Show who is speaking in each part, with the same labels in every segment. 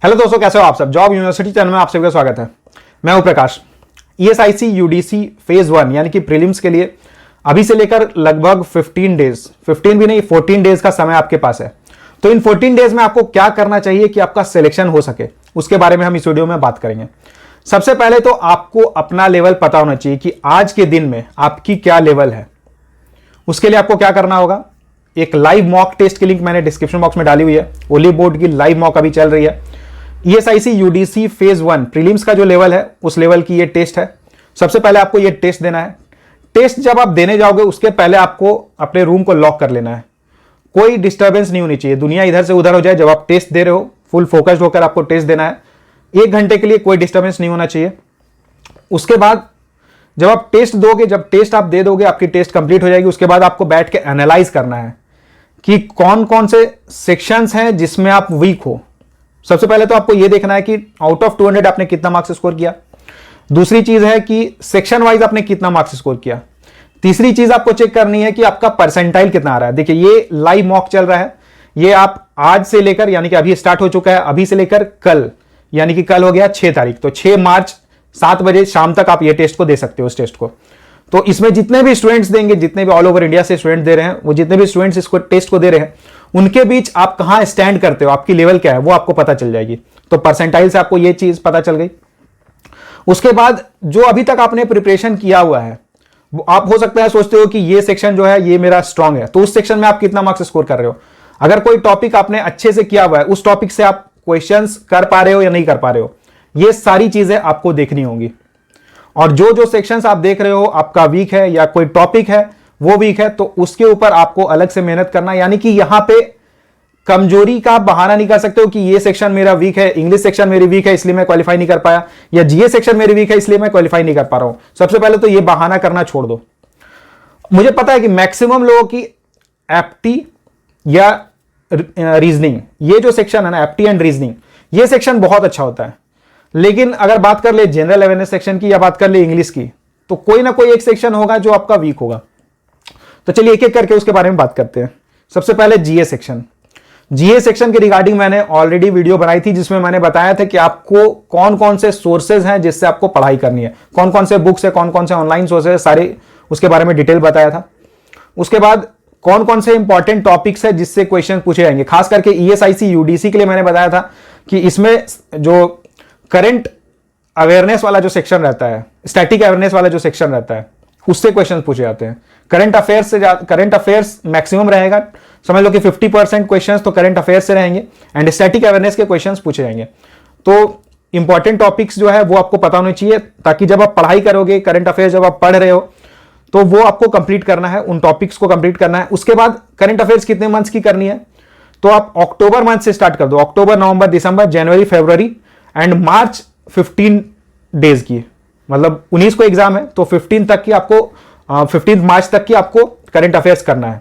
Speaker 1: Hello दोस्तों, कैसे हो आप सब। जॉब यूनिवर्सिटी चैनल में आप सभी का स्वागत है। मैं हूं प्रकाश। ईएसआईसी यूडीसी फेज 1 यानी कि प्रीलिम्स के लिए अभी से लेकर लगभग 15 डेज, 15 भी नहीं 14 डेज का समय आपके पास है। तो इन 14 डेज में आपको क्या करना चाहिए कि आपका सिलेक्शन हो सके, उसके बारे में हम इस वीडियो में बात करेंगे। सबसे पहले तो आपको अपना लेवल पता होना चाहिए कि आज के दिन में आपकी क्या लेवल है। उसके लिए आपको क्या करना होगा, एक लाइव मॉक टेस्ट की लिंक मैंने डिस्क्रिप्शन बॉक्स में डाली हुई है। ओली बोर्ड की लाइव मॉक अभी चल रही है। ईएसआईसी यूडीसी फेज 1 प्रीलिम्स का जो लेवल है उस लेवल की ये टेस्ट है। सबसे पहले आपको ये टेस्ट देना है। टेस्ट जब आप देने जाओगे उसके पहले आपको अपने रूम को लॉक कर लेना है। कोई डिस्टर्बेंस नहीं होनी चाहिए, दुनिया इधर से उधर हो जाए। जब आप टेस्ट दे रहे हो फुल फोकस्ड होकर आपको टेस्ट देना है। 1 घंटे के लिए कोई डिस्टर्बेंस नहीं होना चाहिए। उसके बाद जब आप टेस्ट दोगे, जब टेस्ट आप दे दोगे, आपकी टेस्ट कंप्लीट हो जाएगी। उसके बाद आपको बैठ के एनालाइज करना है कि कौन कौन से सेक्शंस हैं जिसमें आप वीक हो। सबसे पहले तो आपको यह देखना है कि आउट ऑफ 200 आपने कितना मार्क्स स्कोर किया। दूसरी चीज है कि सेक्शन वाइज आपने कितना मार्क्स स्कोर किया। तीसरी चीज आपको चेक करनी है कि आपका परसेंटाइल कितना आ रहा है। देखिए ये लाइव मॉक चल रहा है, ये आप आज से लेकर यानी कि अभी स्टार्ट हो चुका है, अभी से लेकर कल यानी कि कल हो गया 6 तारीख, तो 6 मार्च 7 बजे शाम तक आप ये टेस्ट को दे सकते हो। इस टेस्ट को तो इसमें जितने भी स्टूडेंट्स देंगे, जितने भी ऑल ओवर इंडिया से स्टूडेंट दे रहे हैं, वो जितने भी स्टूडेंट्स इसको टेस्ट को दे रहे हैं उनके बीच आप कहां स्टैंड करते हो, आपकी लेवल क्या है वो आपको पता चल जाएगी। तो परसेंटाइल से आपको ये चीज पता चल गई। उसके बाद जो अभी तक आपने प्रिपरेशन किया हुआ है, आप हो सकता है सोचते हो कि ये सेक्शन जो है ये मेरा स्ट्रांग है, तो उस सेक्शन में आप कितना मार्क्स स्कोर कर रहे हो। अगर कोई टॉपिक आपने अच्छे से किया हुआ है, उस टॉपिक से आप क्वेश्चंस कर पा रहे हो या नहीं कर पा रहे हो, ये सारी चीजें आपको देखनी होंगी। और जो जो सेक्शंस आप देख रहे हो आपका वीक है या कोई टॉपिक है वो वीक है, तो उसके ऊपर आपको अलग से मेहनत करना। यानी कि यहां पे कमजोरी का बहाना नहीं कर सकते हो कि ये सेक्शन मेरा वीक है, इंग्लिश सेक्शन मेरी वीक है इसलिए मैं क्वालिफाई नहीं कर पाया, या जीए सेक्शन मेरी वीक है इसलिए मैं क्वालिफाई नहीं कर पा रहा हूं। सबसे पहले तो ये बहाना करना छोड़ दो। मुझे पता है कि मैक्सिमम लोगों की एप्टी या रीजनिंग, ये जो सेक्शन है ना, एप्टी एंड रीजनिंग, ये सेक्शन बहुत अच्छा होता है। लेकिन अगर बात कर ले जनरल अवेयरनेस सेक्शन की या बात कर ले इंग्लिश की, तो कोई ना कोई एक सेक्शन होगा जो आपका वीक होगा। तो चलिए एक एक करके उसके बारे में बात करते हैं। सबसे पहले जीए सेक्शन। जीए सेक्शन के रिगार्डिंग मैंने ऑलरेडी वीडियो बनाई थी जिसमें मैंने बताया था कि आपको कौन कौन से सोर्सेज हैं जिससे आपको पढ़ाई करनी है, कौन कौन से बुक्स है, कौन कौन से ऑनलाइन सोर्सेज है, सारे उसके बारे में डिटेल बताया था। उसके बाद कौन कौन से इंपॉर्टेंट टॉपिक्स है जिससे क्वेश्चन पूछे जाएंगे। खास करके ईएसआईसी यूडीसी के लिए मैंने बताया था कि इसमें जो करंट अवेयरनेस वाला जो सेक्शन रहता है, स्टैटिक अवेयरनेस वाला जो सेक्शन रहता है, उससे क्वेश्चंस पूछे जाते हैं। करंट अफेयर्स मैक्सिमम रहेगा, समझ लो कि 50% क्वेश्चंस तो करंट अफेयर्स से रहेंगे एंड स्टैटिक अवेयरनेस के क्वेश्चंस पूछे जाएंगे। तो इंपॉर्टेंट टॉपिक्स जो है वो आपको पता होने चाहिए, ताकि जब आप पढ़ाई करोगे, करंट अफेयर्स जब आप पढ़ रहे हो तो वो आपको कंप्लीट करना है, उन टॉपिक्स को कंप्लीट करना है। उसके बाद करंट अफेयर्स कितने मंथ्स की करनी है, तो आप अक्टूबर मंथ से स्टार्ट कर दो। अक्टूबर, नवंबर, दिसंबर, जनवरी, फरवरी एंड मार्च 15 डेज की, मतलब 19 को एग्जाम है तो 15 तक की आपको 15 मार्च तक की आपको करंट अफेयर्स करना है।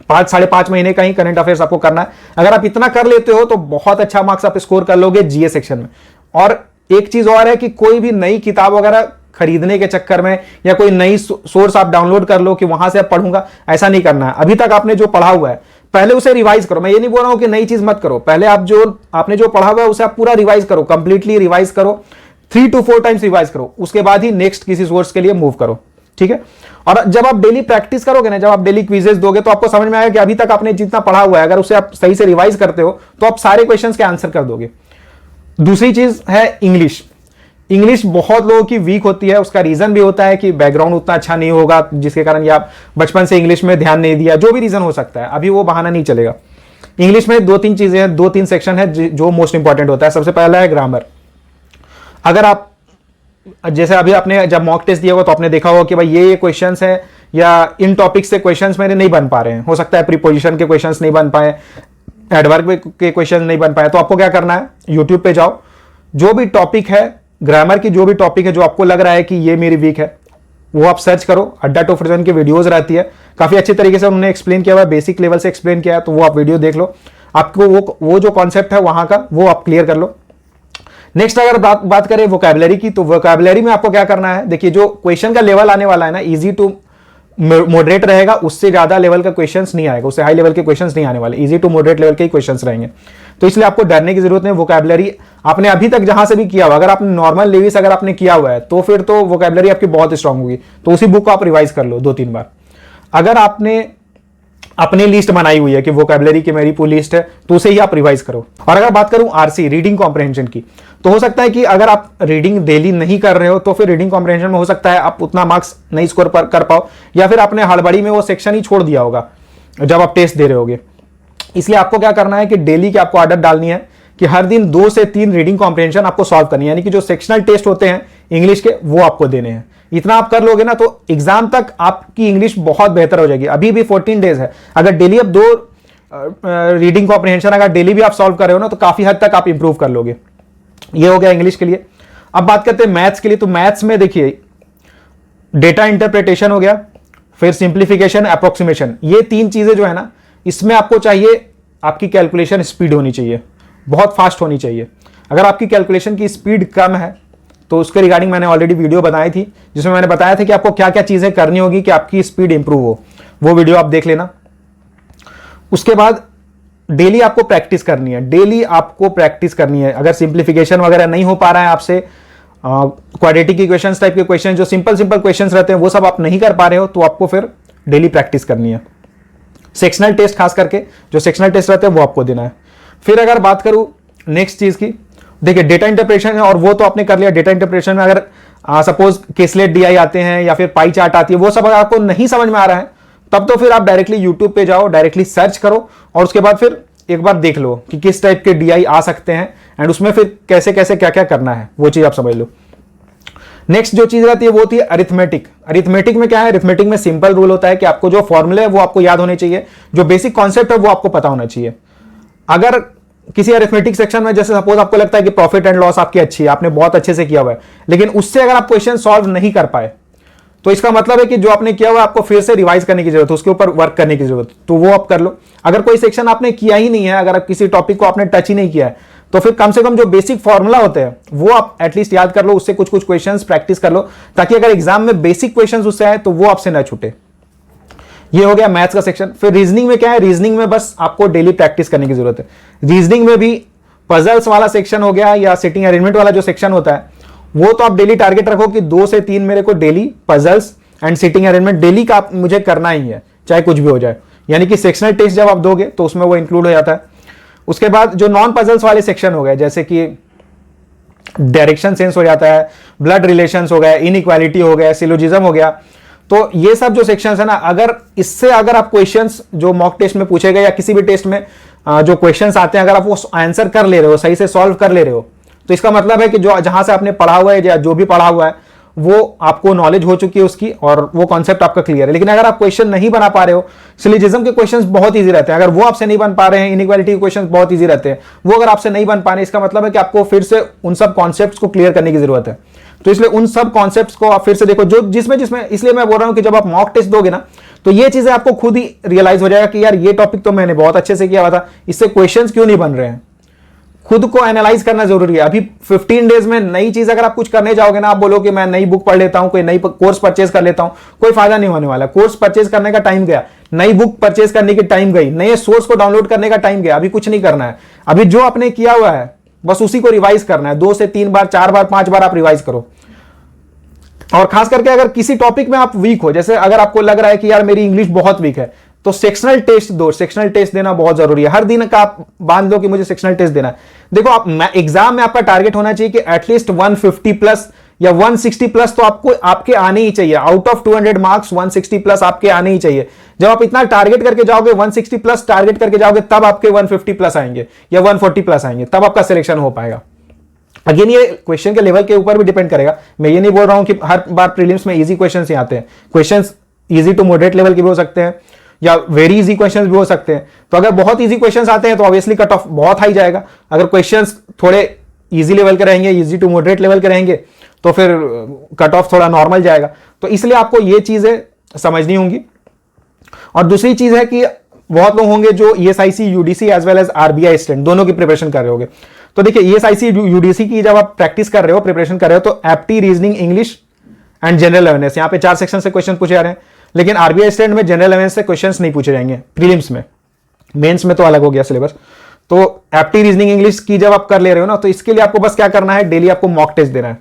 Speaker 1: 5-5.5 महीने का ही करंट अफेयर्स आपको करना है। अगर आप इतना कर लेते हो तो बहुत अच्छा मार्क्स आप स्कोर कर लोगे जीए सेक्शन में। और एक चीज और है कि कोई भी नई किताब वगैरह खरीदने के चक्कर में या कोई नई सोर्स आप डाउनलोड कर लो कि वहां से आप पढ़ूंगा, ऐसा नहीं करना है। अभी तक आपने जो पढ़ा हुआ है पहले उसे रिवाइज करो। मैं ये नहीं बोल रहा हूं कि नई चीज मत करो, पहले आपने जो पढ़ा हुआ है उसे आप पूरा रिवाइज करो, कंप्लीटली रिवाइज करो, 3 to 4 टाइम्स रिवाइज करो। उसके बाद ही नेक्स्ट किसी सोर्स के लिए मूव करो, ठीक है। और जब आप डेली प्रैक्टिस करोगे ना, जब आप डेली क्विजेस दोगे तो आपको समझ में आएगा कि अभी तक आपने जितना पढ़ा हुआ है अगर उसे आप सही से रिवाइज करते हो तो आप सारे क्वेश्चंस के आंसर कर दोगे। दूसरी चीज है इंग्लिश। इंग्लिश बहुत लोगों की वीक होती है। उसका रीजन भी होता है कि बैकग्राउंड उतना अच्छा नहीं होगा, जिसके कारण या आप बचपन से इंग्लिश में ध्यान नहीं दिया, जो भी रीजन हो सकता है, अभी वो बहाना नहीं चलेगा। इंग्लिश में 2-3 चीजें हैं, 2-3 सेक्शन है जो मोस्ट इंपॉर्टेंट होता है। सबसे पहला है ग्रामर। अगर आप जैसे अभी आपने जब मॉक टेस्ट दिया होगा तो आपने देखा होगा कि भाई ये क्वेश्चंस हैं या इन टॉपिक से क्वेश्चंस मेरे नहीं बन पा रहे हैं, हो सकता है प्रीपोजिशन के क्वेश्चंस नहीं बन पाए, एडवर्ब के क्वेश्चन नहीं बन पाए, तो आपको क्या करना है, यूट्यूब पे जाओ, जो भी टॉपिक है ग्रामर की, जो भी टॉपिक है जो आपको लग रहा है कि ये मेरी वीक है, वो आप सर्च करो। अड्डा 247 की वीडियोस रहती है, काफी अच्छे तरीके से उन्होंने एक्सप्लेन किया हुआ है, बेसिक लेवल से एक्सप्लेन किया है, तो वो आप वीडियो देख लो। आपको वो जो कॉन्सेप्ट है वहां का वो आप क्लियर कर लो। नेक्स्ट अगर बात करें वोकैबुलरी की, तो वोकैबुलरी में आपको क्या करना है, देखिए जो क्वेश्चन का लेवल आने वाला है ना, इजी टू मॉडरेट रहेगा, उससे ज्यादा लेवल का क्वेश्चंस नहीं आएगा, उससे हाई लेवल के क्वेश्चंस नहीं आने वाले, इजी टू मॉडरेट लेवल के ही क्वेश्चंस रहेंगे। तो इसलिए आपको डरने की जरूरत नहीं। वोकैबुलरी आपने अभी तक जहां से भी किया हुआ, अगर आपने नॉर्मल लेविस अगर आपने किया हुआ है तो फिर तो वोकैबुलरी आपकी बहुत स्ट्रांग होगी, तो उसी बुक को आप रिवाइज कर लो 2-3 बार। अगर आपने अपनी लिस्ट बनाई हुई है कि वोकैबुलरी की मेरी पूरी लिस्ट है, तो उसे ही आप रिवाइज करो। और अगर बात करूं आरसी, रीडिंग कॉम्प्रहेंशन की, तो हो सकता है कि अगर आप रीडिंग डेली नहीं कर रहे हो तो फिर रीडिंग कॉम्प्रहेंशन में हो सकता है आप उतना मार्क्स नहीं स्कोर कर पाओ, या फिर आपने हड़बड़ी में वो सेक्शन ही छोड़ दिया होगा जब आप टेस्ट दे रहे होगे। इसलिए आपको क्या करना है कि डेली की आपको आदत डालनी है कि हर दिन 2 से 3 रीडिंग कॉम्प्रहेंशन आपको सॉल्व करनी है, यानी कि जो सेक्शनल टेस्ट होते हैं इंग्लिश के वो आपको देने हैं। इतना आप कर लोगे ना तो एग्जाम तक आपकी इंग्लिश बहुत बेहतर हो जाएगी। अभी भी 14 डेज है, अगर डेली आप 2 रीडिंग कॉम्प्रहेंशन अगर डेली भी आप सॉल्व कर रहे हो ना तो काफी हद तक आप इंप्रूव कर लोगे। ये हो गया इंग्लिश के लिए। अब बात करते हैं मैथ्स के लिए। तो मैथ्स में देखिए डेटा इंटरप्रिटेशन हो गया, फिर सिंप्लीफिकेशन, अप्रोक्सीमेशन, ये 3 चीजें जो है ना, इसमें आपको चाहिए आपकी कैलकुलेशन स्पीड होनी चाहिए, बहुत फास्ट होनी चाहिए। अगर आपकी कैलकुलेशन की स्पीड कम है तो उसके रिगार्डिंग मैंने ऑलरेडी वीडियो बनाई थी जिसमें मैंने बताया था कि आपको क्या क्या चीजें करनी होगी कि आपकी स्पीड इंप्रूव हो, वो वीडियो आप देख लेना। उसके बाद डेली आपको प्रैक्टिस करनी है, डेली आपको प्रैक्टिस करनी है। अगर सिंप्लीफिकेशन वगैरह नहीं हो पा रहा है आपसे, क्वाड्रेटिक इक्वेशंस टाइप के क्वेश्चन जो सिंपल क्वेश्चंस रहते हैं वो सब आप नहीं कर पा रहे हो, तो आपको फिर डेली प्रैक्टिस करनी है। सेक्शनल टेस्ट खास करके जो सेक्शनल टेस्ट रहते हैं वो आपको देना है। फिर अगर बात करूं नेक्स्ट चीज की, देखिए डेटा इंटरप्रिटेशन है और वो तो आपने कर लिया। डेटा इंटरप्रिटेशन में अगर सपोज केसलेट डीआई आते हैं या फिर पाई चार्ट आती है, वो सब अगर आपको नहीं समझ में आ रहा है तब तो फिर आप डायरेक्टली यूट्यूब पे जाओ, डायरेक्टली सर्च करो और उसके बाद फिर एक बार देख लो कि किस टाइप के डीआई आ सकते हैं एंड उसमें फिर कैसे कैसे क्या क्या करना है, वो चीज आप समझ लो। नेक्स्ट जो चीज रहती है वो होती है अरिथमेटिक। अरिथमेटिक में क्या है, अरिथमेटिक में सिंपल रूल होता है कि आपको जो फॉर्मूले है वो आपको याद होने चाहिए, जो बेसिक कॉन्सेप्ट है वो आपको पता होना चाहिए। अगर किसी अरिथमेटिक सेक्शन में जैसे सपोज आपको लगता है कि प्रॉफिट एंड लॉस आपकी अच्छी है, आपने बहुत अच्छे से किया हुआ है, लेकिन उससे अगर आप क्वेश्चन सॉल्व नहीं कर पाए तो इसका मतलब है कि जो आपने किया हुआ आपको फिर से रिवाइज करने की जरूरत है, उसके ऊपर वर्क करने की जरूरत है, तो वो आप कर लो। अगर कोई सेक्शन आपने किया ही नहीं है, अगर आप किसी टॉपिक को आपने टच ही नहीं किया है, तो फिर कम से कम जो बेसिक फॉर्मूला होते हैं वो आप एटलीस्ट याद कर लो, उससे कुछ कुछ क्वेश्चंस प्रैक्टिस कर लो, ताकि अगर एग्जाम में बेसिक क्वेश्चंस उससे आए तो वो आपसे ना छूटे। ये हो गया मैथ्स का सेक्शन। फिर रीजनिंग में क्या है, रीजनिंग में बस आपको डेली प्रैक्टिस करने की जरूरत है। रीजनिंग में भी पजल्स वाला सेक्शन हो गया या सिटिंग अरेंजमेंट वाला जो सेक्शन होता है वो तो आप डेली टारगेट रखो कि 2 से 3 मेरे को daily puzzles and sitting arrangement daily का मुझे करना ही है, चाहे कुछ भी हो जाए। यानी कि सेक्शनल टेस्ट जब आप दोगे तो उसमें वो इंक्लूड हो जाता है। उसके बाद जो नॉन पजल्स वाले सेक्शन हो गए, जैसे कि डायरेक्शन सेंस हो जाता है, ब्लड रिलेशंस हो गया, इनइक्वालिटी हो गया, सिलोजिज्म हो गया, तो ये सब जो सेक्शंस है ना, अगर इससे अगर आप क्वेश्चंस जो मॉक टेस्ट में पूछे गए या किसी भी टेस्ट में जो क्वेश्चंस आते हैं अगर आप वो आंसर कर ले रहे हो, सही से सॉल्व कर ले रहे हो, तो इसका मतलब है कि जो जहां से आपने पढ़ा हुआ है या जो भी पढ़ा हुआ है वो आपको नॉलेज हो चुकी है उसकी और वो कॉन्सेप्ट आपका क्लियर है। लेकिन अगर आप क्वेश्चन नहीं बना पा रहे हो, सिलोजिज्म के क्वेश्चंस बहुत इजी रहते हैं, अगर वो आपसे नहीं बन पा रहे हैं, इनइक्वालिटी के क्वेश्चंस बहुत इजी रहते हैं, वो अगर आपसे नहीं बन पा रहे, इसका मतलब है कि आपको फिर से उन सब कॉन्सेप्ट्स को क्लियर करने की जरूरत है। तो इसलिए उन सब कॉन्सेप्ट्स को आप फिर से देखो जो जिसमें इसलिए मैं बोल रहा हूं कि जब आप मॉक टेस्ट दोगे ना तो ये चीजें आपको खुद ही रियलाइज हो जाएगा कि यार ये टॉपिक तो मैंने बहुत अच्छे से किया हुआ था, इससे क्वेश्चंस क्यों नहीं बन रहे हैं। खुद को एनालाइज करना जरूरी है। अभी 15 डेज में नई चीज अगर आप कुछ करने जाओगे ना, आप बोलो कि मैं नई बुक पढ़ लेता हूं, कोई नई कोर्स परचेज कर लेता हूं, कोई फायदा नहीं होने वाला। कोर्स परचेज करने का टाइम गया, नई बुक परचेज करने की टाइम गई, नए सोर्स को डाउनलोड करने का टाइम गया। अभी कुछ नहीं करना है, अभी जो आपने किया हुआ है बस उसी को रिवाइज करना है। 2 से 3 बार, 4 बार, 5 बार आप रिवाइज करो। और खास करके अगर किसी टॉपिक में आप वीक हो, जैसे अगर आपको लग रहा है कि यार मेरी इंग्लिश बहुत वीक है, तो सेक्शनल टेस्ट दो। सेक्शनल टेस्ट देना बहुत जरूरी है। हर दिन का आप बांध लो कि मुझे सेक्शनल टेस्ट देना है। देखो आप एग्जाम में आपका टारगेट होना चाहिए कि एटलीस्ट 150 प्लस या 160 प्लस तो आपको आपके आने ही चाहिए। आउट ऑफ 200 मार्क्स 160 प्लस आपके आने ही चाहिए। जब आप इतना टारगेट करके जाओगे, 160 प्लस टारगेट करके जाओगे, तब आपके 150 प्लस आएंगे या 140 प्लस आएंगे, तब आपका सिलेक्शन हो पाएगा। अगेन ये क्वेश्चन के लेवल के ऊपर भी डिपेंड करेगा। मैं ये नहीं बोल रहा हूं कि हर बार प्रीलिम्स में इजी क्वेश्चंस ही आते हैं। Questions easy to moderate level के भी हो सकते हैं या वेरी इजी क्वेश्चंस भी हो सकते हैं। तो अगर बहुत इजी क्वेश्चंस आते हैं तो ऑब्वियसली कट ऑफ बहुत हाई जाएगा। अगर क्वेश्चंस थोड़े इजी लेवल के रहेंगे, इजी टू मॉडरेट लेवल के रहेंगे, तो फिर कट ऑफ थोड़ा नॉर्मल जाएगा। तो इसलिए आपको ये चीजें समझनी होंगी। और दूसरी चीज है कि बहुत लोग होंगे जो ESIC, UDC as well as RBI stand दोनों की प्रिपरेशन कर रहे होंगे। तो देखिए ईएसआईसी, यूडीसी की जब आप प्रैक्टिस कर रहे हो, प्रिपरेशन कर रहे हो, तो एप्टी, reasoning, English and general awareness, यहां पे 4 सेक्शन से क्वेश्चन पूछे जा रहे हैं। लेकिन आरबीआई स्टैंड में जनरल अवेयरनेस से क्वेश्चंस नहीं पूछे जाएंगे प्रीलिम्स में। मेंस में तो अलग हो गया सिलेबस। तो एप्टी रीजनिंग इंग्लिश की जब आप कर ले रहे हो ना, तो इसके लिए आपको बस क्या करना है, डेली आपको मॉक टेस्ट देना है।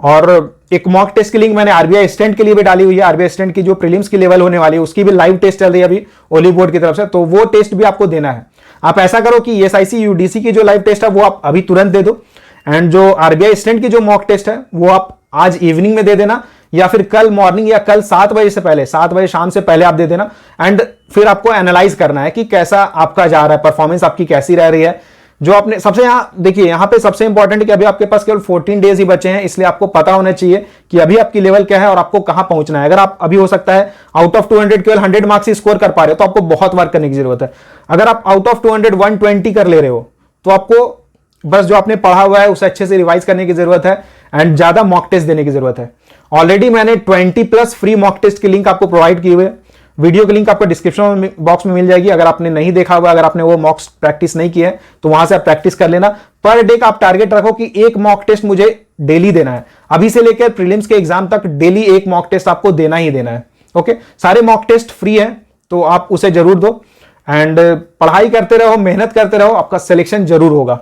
Speaker 1: और एक मॉक टेस्ट की लिंक मैंने आरबीआई स्टैंड के लिए भी डाली हुई है। आरबीआई स्टैंड की जो प्रीलिम्स की लेवल होने वाली है उसकी भी लाइव टेस्ट चल रही है अभी ओली बोर्ड की तरफ से, तो वो टेस्ट भी आपको देना है। आप ऐसा करो कि ईएसआईसी यूडीसी की जो लाइव टेस्ट है वो आप अभी तुरंत दे दो, एंड जो आरबीआई स्टैंड की जो मॉक टेस्ट है वो आप आज इवनिंग में दे देना, या फिर कल मॉर्निंग या कल 7 बजे से पहले, 7 बजे शाम से पहले आप दे देना। एंड फिर आपको एनालाइज करना है कि कैसा आपका जा रहा है, परफॉर्मेंस आपकी कैसी रह रही है। जो आपने सबसे यहां देखिए, यहां पे सबसे इंपॉर्टेंट है कि अभी आपके पास केवल 14 डेज ही बचे हैं, इसलिए आपको पता होना चाहिए कि अभी आपकी लेवल क्या है और आपको कहां पहुंचना है। अगर आप अभी हो सकता है आउट ऑफ 200 केवल 100 मार्क्स ही स्कोर कर पा रहे हो तो आपको बहुत वर्क करने की जरूरत है। अगर आप आउट ऑफ 200 120 कर ले रहे हो तो आपको बस जो आपने पढ़ा हुआ है उसे अच्छे से रिवाइज करने की जरूरत है एंड ज्यादा मॉक टेस्ट देने की जरूरत है। ऑलरेडी मैंने 20+ फ्री मॉक टेस्ट की लिंक आपको प्रोवाइड की हुई है। वीडियो की लिंक आपको डिस्क्रिप्शन बॉक्स में मिल जाएगी। अगर आपने नहीं देखा हुआ, अगर आपने वो मॉक्स प्रैक्टिस नहीं की है तो वहां से आप प्रैक्टिस कर लेना। पर डे का आप टारगेट रखो कि एक मॉक टेस्ट मुझे डेली देना है। अभी से लेकर प्रीलिम्स के एग्जाम तक डेली एक मॉक टेस्ट आपको देना ही देना है। ओके, सारे मॉक टेस्ट फ्री है तो आप उसे जरूर दो एंड पढ़ाई करते रहो, मेहनत करते रहो, आपका सिलेक्शन जरूर होगा।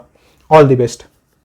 Speaker 1: All the best.